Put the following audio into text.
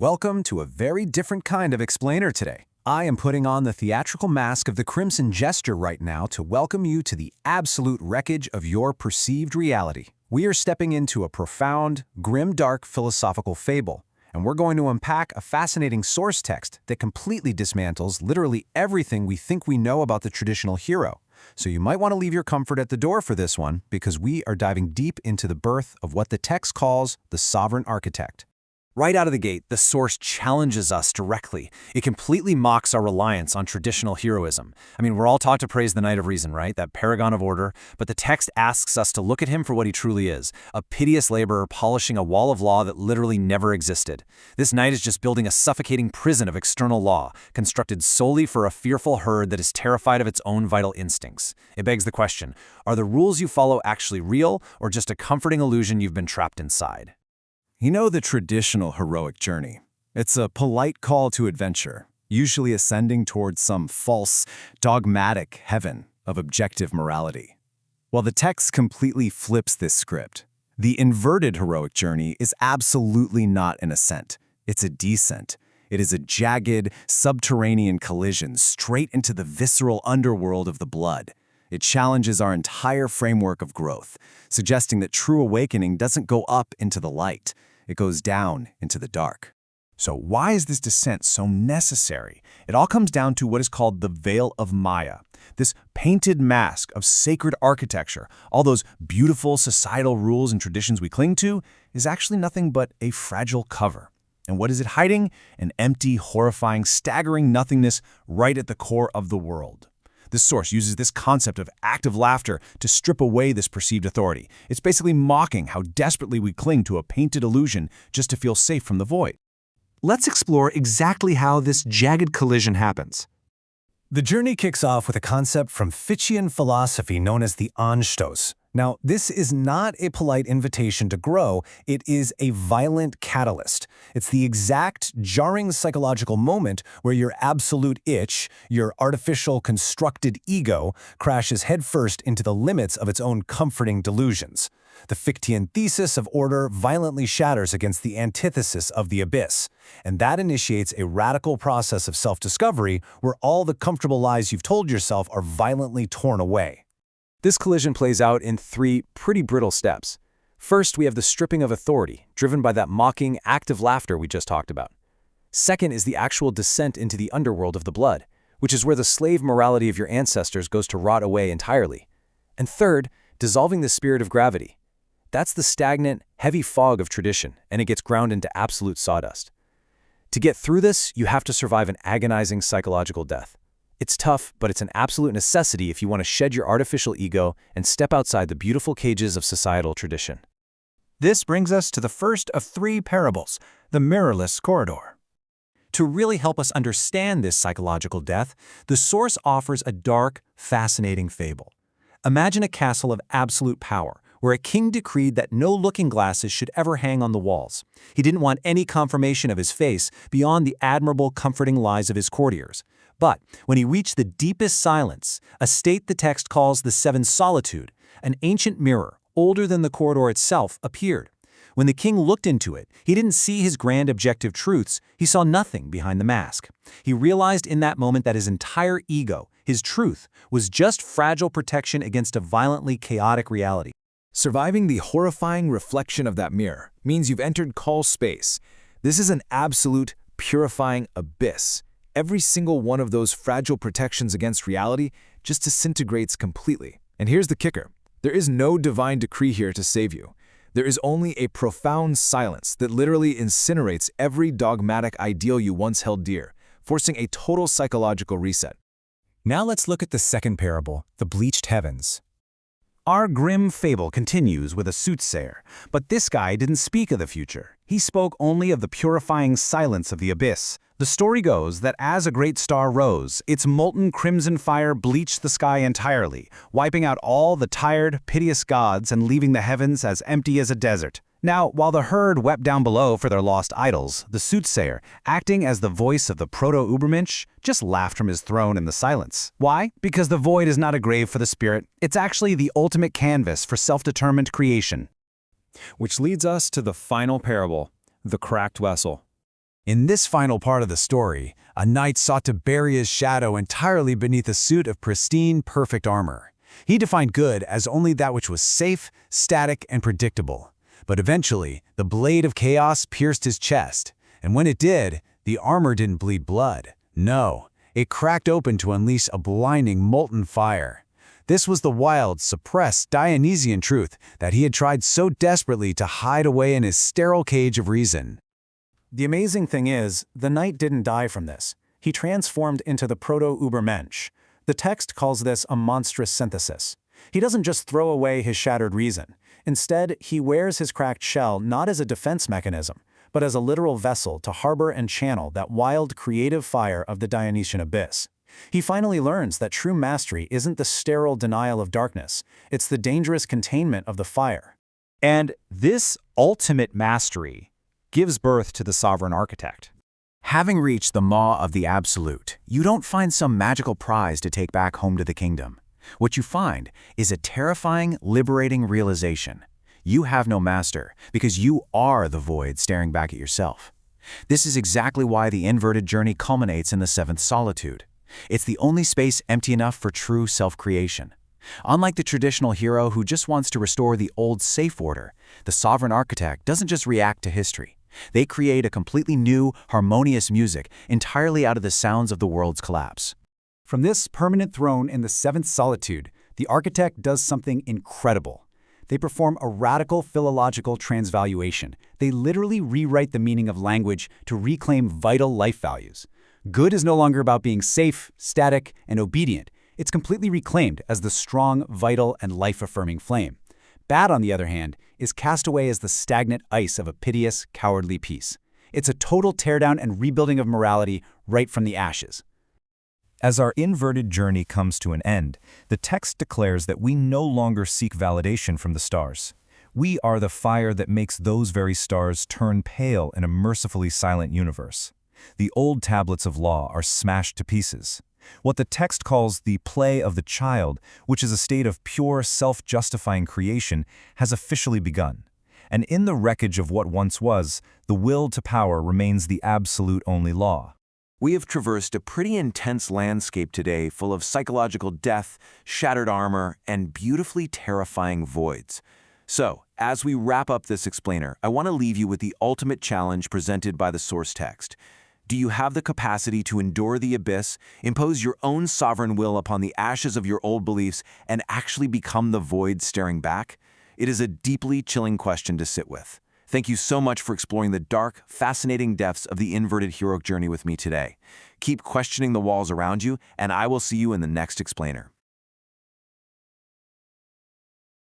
Welcome to a very different kind of explainer today. I am putting on the theatrical mask of the Crimson Jester right now to welcome you to the absolute wreckage of your perceived reality. We are stepping into a profound, grim-dark philosophical fable, and we're going to unpack a fascinating source text that completely dismantles literally everything we think we know about the traditional hero. So you might want to leave your comfort at the door for this one, because we are diving deep into the birth of what the text calls the sovereign architect. Right out of the gate, the source challenges us directly. It completely mocks our reliance on traditional heroism. We're all taught to praise the Knight of Reason, right? That paragon of order. But the text asks us to look at him for what he truly is, a piteous laborer polishing a wall of law that literally never existed. This knight is just building a suffocating prison of external law, constructed solely for a fearful herd that is terrified of its own vital instincts. It begs the question, are the rules you follow actually real, or just a comforting illusion you've been trapped inside? You know the traditional heroic journey. It's a polite call to adventure, usually ascending towards some false, dogmatic heaven of objective morality. While the text completely flips this script, the inverted heroic journey is absolutely not an ascent. It's a descent. It is a jagged, subterranean collision straight into the visceral underworld of the blood. It challenges our entire framework of growth, suggesting that true awakening doesn't go up into the light. It goes down into the dark. So why is this descent so necessary? It all comes down to what is called the veil of Maya. This painted mask of sacred architecture, all those beautiful societal rules and traditions we cling to, is actually nothing but a fragile cover. And what is it hiding? An empty, horrifying, staggering nothingness right at the core of the world. This source uses this concept of active laughter to strip away this perceived authority. It's basically mocking how desperately we cling to a painted illusion just to feel safe from the void. Let's explore exactly how this jagged collision happens. The journey kicks off with a concept from Fichtean philosophy known as the Anstoß. Now, this is not a polite invitation to grow, it is a violent catalyst. It's the exact, jarring psychological moment where your absolute itch, your artificial constructed ego, crashes headfirst into the limits of its own comforting delusions. The Fichtean thesis of order violently shatters against the antithesis of the abyss, and that initiates a radical process of self-discovery where all the comfortable lies you've told yourself are violently torn away. This collision plays out in three pretty brittle steps. First, we have the stripping of authority, driven by that mocking, active laughter we just talked about. Second is the actual descent into the underworld of the blood, which is where the slave morality of your ancestors goes to rot away entirely. And third, dissolving the spirit of gravity. That's the stagnant, heavy fog of tradition, and it gets ground into absolute sawdust. To get through this, you have to survive an agonizing psychological death. It's tough, but it's an absolute necessity if you want to shed your artificial ego and step outside the beautiful cages of societal tradition. This brings us to the first of three parables, the mirrorless corridor. To really help us understand this psychological death, the source offers a dark, fascinating fable. Imagine a castle of absolute power, where a king decreed that no looking glasses should ever hang on the walls. He didn't want any confirmation of his face beyond the admirable, comforting lies of his courtiers. But when he reached the deepest silence, a state the text calls the Seven Solitude, an ancient mirror, older than the corridor itself, appeared. When the king looked into it, he didn't see his grand objective truths, he saw nothing behind the mask. He realized in that moment that his entire ego, his truth, was just fragile protection against a violently chaotic reality. Surviving the horrifying reflection of that mirror means you've entered Call space. This is an absolute, purifying abyss. Every single one of those fragile protections against reality just disintegrates completely. And here's the kicker. There is no divine decree here to save you. There is only a profound silence that literally incinerates every dogmatic ideal you once held dear, forcing a total psychological reset. Now let's look at the second parable, the bleached heavens. Our grim fable continues with a soothsayer, but this guy didn't speak of the future. He spoke only of the purifying silence of the abyss. The story goes that as a great star rose, its molten crimson fire bleached the sky entirely, wiping out all the tired, piteous gods and leaving the heavens as empty as a desert. Now, while the herd wept down below for their lost idols, the soothsayer, acting as the voice of the proto-Ubermensch, just laughed from his throne in the silence. Why? Because the void is not a grave for the spirit. It's actually the ultimate canvas for self-determined creation. Which leads us to the final parable, the cracked vessel. In this final part of the story, a knight sought to bury his shadow entirely beneath a suit of pristine, perfect armor. He defined good as only that which was safe, static, and predictable. But eventually, the blade of chaos pierced his chest, and when it did, the armor didn't bleed blood. No, it cracked open to unleash a blinding, molten fire. This was the wild, suppressed Dionysian truth that he had tried so desperately to hide away in his sterile cage of reason. The amazing thing is, the knight didn't die from this. He transformed into the proto-Ubermensch. The text calls this a monstrous synthesis. He doesn't just throw away his shattered reason. Instead, he wears his cracked shell not as a defense mechanism, but as a literal vessel to harbor and channel that wild, creative fire of the Dionysian abyss. He finally learns that true mastery isn't the sterile denial of darkness, it's the dangerous containment of the fire. And this ultimate mastery gives birth to the sovereign architect. Having reached the maw of the absolute, you don't find some magical prize to take back home to the kingdom. What you find is a terrifying, liberating realization. You have no master because you are the void staring back at yourself. This is exactly why the inverted journey culminates in the seventh solitude. It's the only space empty enough for true self-creation. Unlike the traditional hero who just wants to restore the old safe order, the sovereign architect doesn't just react to history. They create a completely new, harmonious music entirely out of the sounds of the world's collapse. From this permanent throne in the seventh solitude, the architect does something incredible. They perform a radical philological transvaluation. They literally rewrite the meaning of language to reclaim vital life values. Good is no longer about being safe, static, and obedient. It's completely reclaimed as the strong, vital, and life-affirming flame. Bad, on the other hand, is cast away as the stagnant ice of a piteous, cowardly peace. It's a total teardown and rebuilding of morality right from the ashes. As our inverted journey comes to an end, the text declares that we no longer seek validation from the stars. We are the fire that makes those very stars turn pale in a mercifully silent universe. The old tablets of law are smashed to pieces. What the text calls the play of the child, which is a state of pure self-justifying creation, has officially begun. And in the wreckage of what once was, the will to power remains the absolute only law. We have traversed a pretty intense landscape today full of psychological death, shattered armor, and beautifully terrifying voids. So, as we wrap up this explainer, I want to leave you with the ultimate challenge presented by the source text. Do you have the capacity to endure the abyss, impose your own sovereign will upon the ashes of your old beliefs, and actually become the void staring back? It is a deeply chilling question to sit with. Thank you so much for exploring the dark, fascinating depths of the inverted heroic journey with me today. Keep questioning the walls around you, and I will see you in the next explainer.